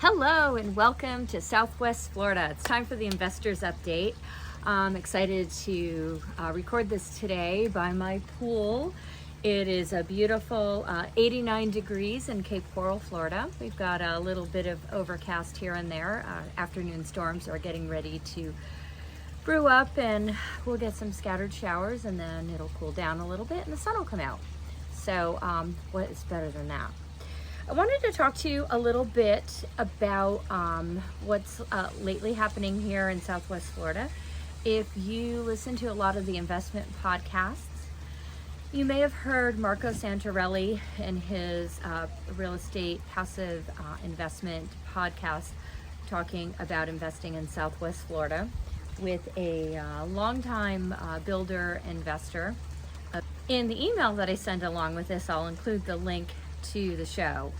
Hello and welcome to Southwest Florida. It's time for the Investors Update. I'm excited to record this today by my pool. It is a beautiful 89 degrees in Cape Coral, Florida. We've got a little bit of overcast here and there. Afternoon storms are getting ready to brew up, and we'll get some scattered showers, and then it'll cool down a little bit and the sun will come out. So what is better than that? I wanted to talk to you a little bit about what's lately happening here in Southwest Florida. If you listen to a lot of the investment podcasts, you may have heard Marco Santarelli in his real estate passive investment podcast talking about investing in Southwest Florida with a longtime builder investor. In the email that I send along with this, I'll include the link to the show.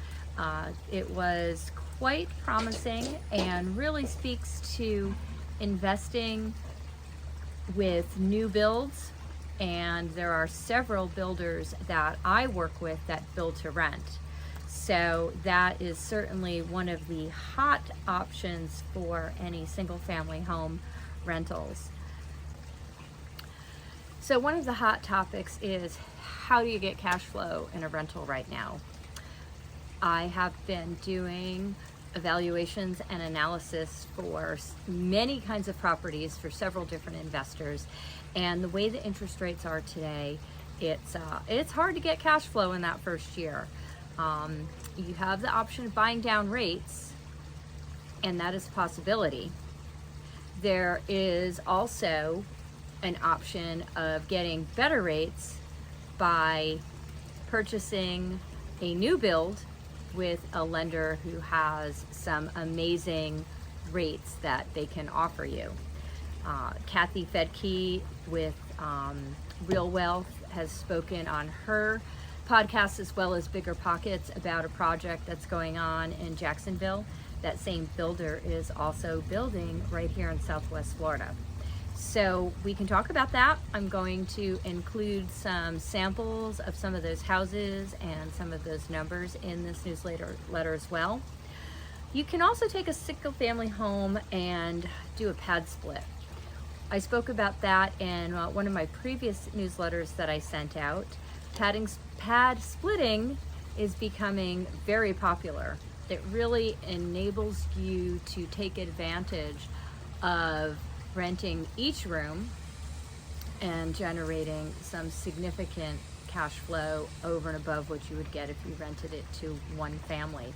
It was quite promising and really speaks to investing with new builds, and there are several builders that I work with that build to rent. So that is certainly one of the hot options for any single family home rentals. So one of the hot topics is, how do you get cash flow in a rental right now? I have been doing evaluations and analysis for many kinds of properties for several different investors, and the way the interest rates are today, it's hard to get cash flow in that first year. You have the option of buying down rates, and that is a possibility. There is also an option of getting better rates by purchasing a new build with a lender who has some amazing rates that they can offer you. Kathy Fedke with Real Wealth has spoken on her podcast, as well as Bigger Pockets, about a project that's going on in Jacksonville. That same builder is also building right here in Southwest Florida. So we can talk about that. I'm going to include some samples of some of those houses and some of those numbers in this newsletter as well. You can also take a single family home and do a pad split. I spoke about that in one of my previous newsletters that I sent out. Pad splitting is becoming very popular. It really enables you to take advantage of renting each room and generating some significant cash flow over and above what you would get if you rented it to one family.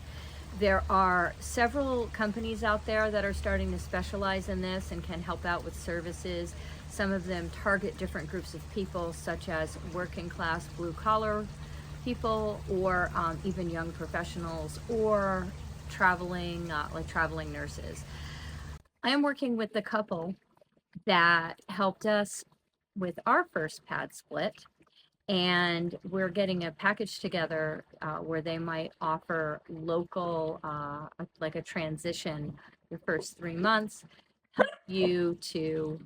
There are several companies out there that are starting to specialize in this and can help out with services. Some of them target different groups of people, such as working class blue collar people, or even young professionals, or traveling nurses. I am working with the couple that helped us with our first pad split, and we're getting a package together where they might offer local, like a transition, your first 3 months, help you to,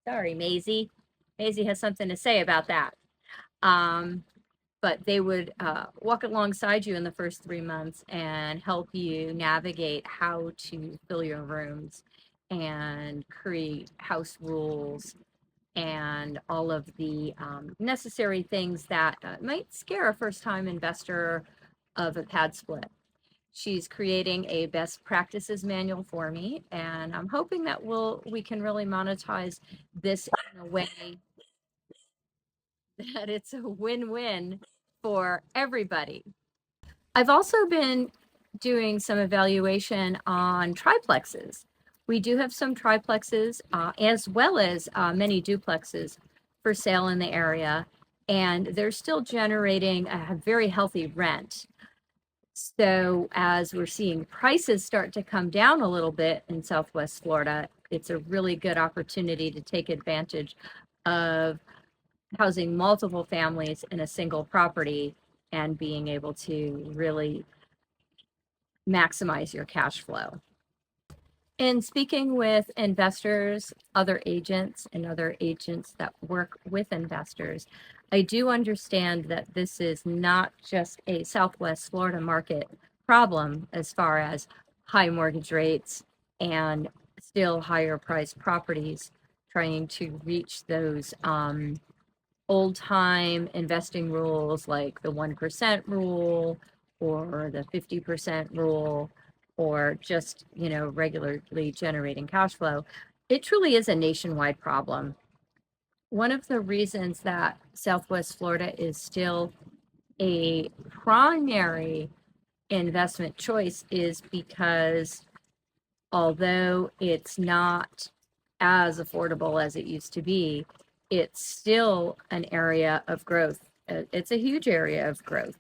sorry, Maisie has something to say about that. But they would walk alongside you in the first 3 months and help you navigate how to fill your rooms and create house rules and all of the necessary things that might scare a first-time investor of a pad split. She's creating a best practices manual for me, and I'm hoping that we can really monetize this in a way that it's a win-win for everybody. I've also been doing some evaluation on triplexes. We do have some triplexes as well as many duplexes for sale in the area, and they're still generating a very healthy rent. So as we're seeing prices start to come down a little bit in Southwest Florida, it's a really good opportunity to take advantage of housing multiple families in a single property and being able to really maximize your cash flow. In speaking with investors, other agents, and other agents that work with investors, I do understand that this is not just a Southwest Florida market problem as far as high mortgage rates and still higher priced properties, trying to reach those old time investing rules like the 1% rule or the 50% rule, or just, regularly generating cash flow. It truly is a nationwide problem. One of the reasons that Southwest Florida is still a primary investment choice is because although it's not as affordable as it used to be, it's still an area of growth. It's a huge area of growth.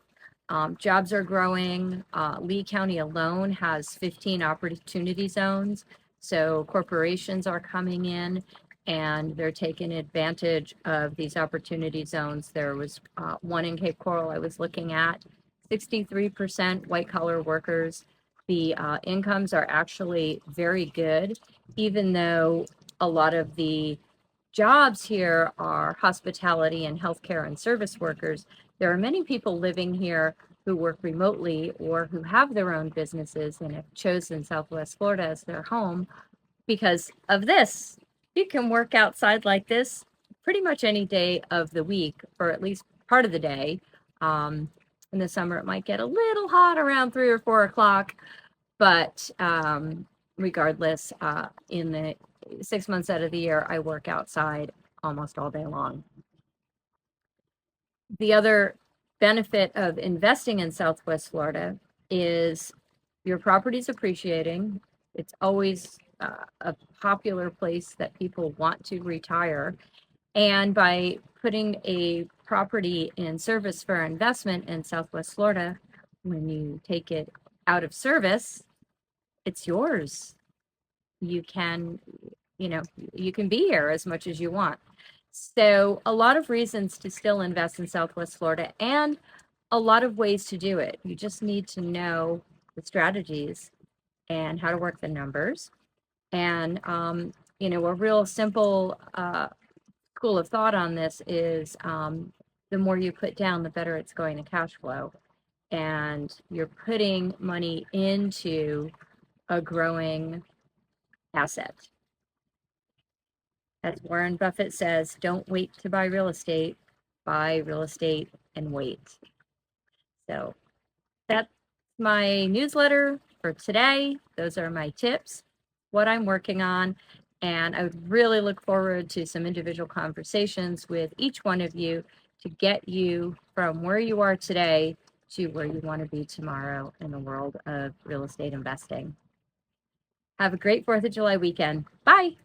Jobs are growing. Lee County alone has 15 opportunity zones. So corporations are coming in and they're taking advantage of these opportunity zones. There was one in Cape Coral I was looking at, 63% white collar workers. The incomes are actually very good, even though a lot of the jobs here are hospitality and healthcare and service workers. There are many people living here who work remotely or who have their own businesses and have chosen Southwest Florida as their home because of this. You can work outside like this pretty much any day of the week, or at least part of the day. In the summer, it might get a little hot around 3 or 4 o'clock, but regardless, in the 6 months out of the year, I work outside almost all day long. The other benefit of investing in Southwest Florida is your property's appreciating. It's always a popular place that people want to retire. And by putting a property in service for investment in Southwest Florida, when you take it out of service, it's yours. You can, you can be here as much as you want. So a lot of reasons to still invest in Southwest Florida and a lot of ways to do it. You just need to know the strategies and how to work the numbers. And, a real simple school of thought on this is the more you put down, the better it's going to cash flow. And you're putting money into a growing asset. As Warren Buffett says, don't wait to buy real estate, buy real estate and wait. So that's my newsletter for today. Those are my tips, what I'm working on. And I would really look forward to some individual conversations with each one of you to get you from where you are today to where you want to be tomorrow in the world of real estate investing. Have a great 4th of July weekend. Bye.